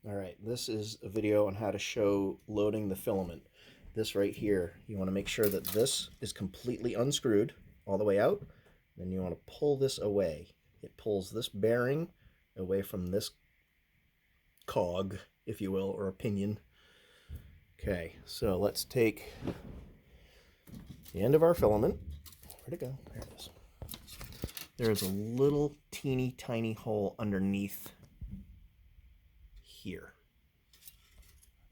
All right, this is a video on how to show loading the filament. This right here, you want to make sure that this is completely unscrewed all the way out. Then you want to pull this away. It pulls this bearing away from this cog, if you will, or a pinion. Okay, so let's take the end of our filament. Where'd it go? There it is. There's a little teeny tiny hole underneath here.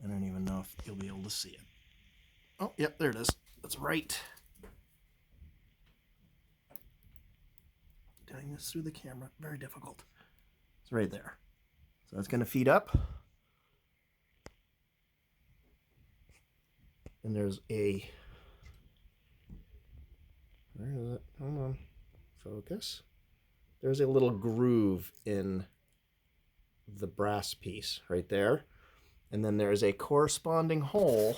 I don't even know if you'll be able to see it. Oh, yep, there it is. That's right. Doing this through the camera, very difficult. It's right there. So it's going to feed up. And there's a, where is it? Hold on. Focus. There's a little groove in the brass piece right there. And then there's a corresponding hole.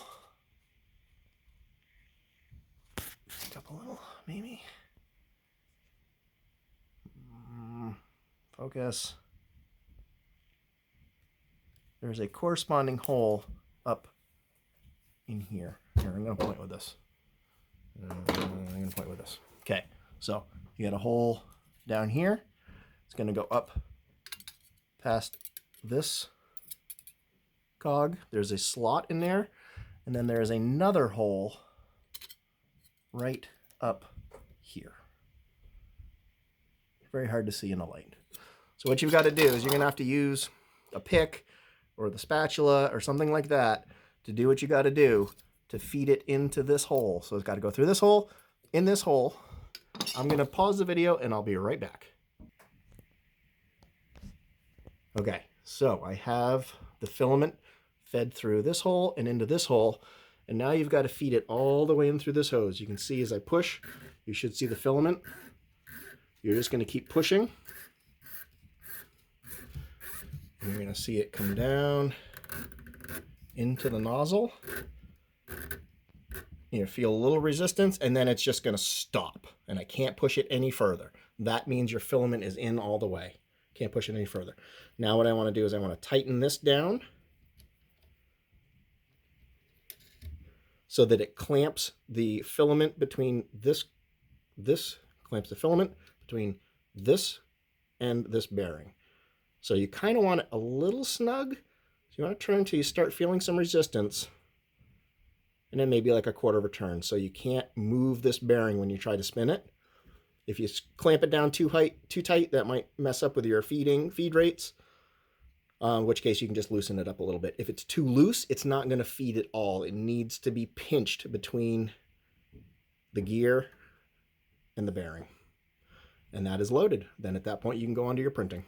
Up a little, maybe. Focus. There's a corresponding hole up in here. Here, I'm going to point with this. Okay, so you got a hole down here. It's going to go up past this cog. There's a slot in there, and then there's another hole right up here. Very hard to see in the light. So what you've got to do is you're going to have to use a pick or the spatula or something like that to do what you got to do to feed it into this hole. So it's got to go through this hole, in this hole. I'm going to pause the video and I'll be right back. Okay, so I have the filament fed through this hole and into this hole, and now you've got to feed it all the way in through this hose. You can see as I push, you should see the filament. You're just going to keep pushing. And you're going to see it come down into the nozzle. You feel a little resistance, and then it's just going to stop, and I can't push it any further. That means your filament is in all the way. Can't push it any further. Now what I want to do is I want to tighten this down so that it clamps the filament between this clamps the filament between this and this bearing. So you kind of want it a little snug. So you want to turn until you start feeling some resistance, and then maybe like a quarter of a turn. So you can't move this bearing when you try to spin it. If you clamp it down too tight, that might mess up with your feed rates, in which case you can just loosen it up a little bit. If it's too loose, it's not going to feed at all. It needs to be pinched between the gear and the bearing. And that is loaded. Then at that point, you can go on to your printing.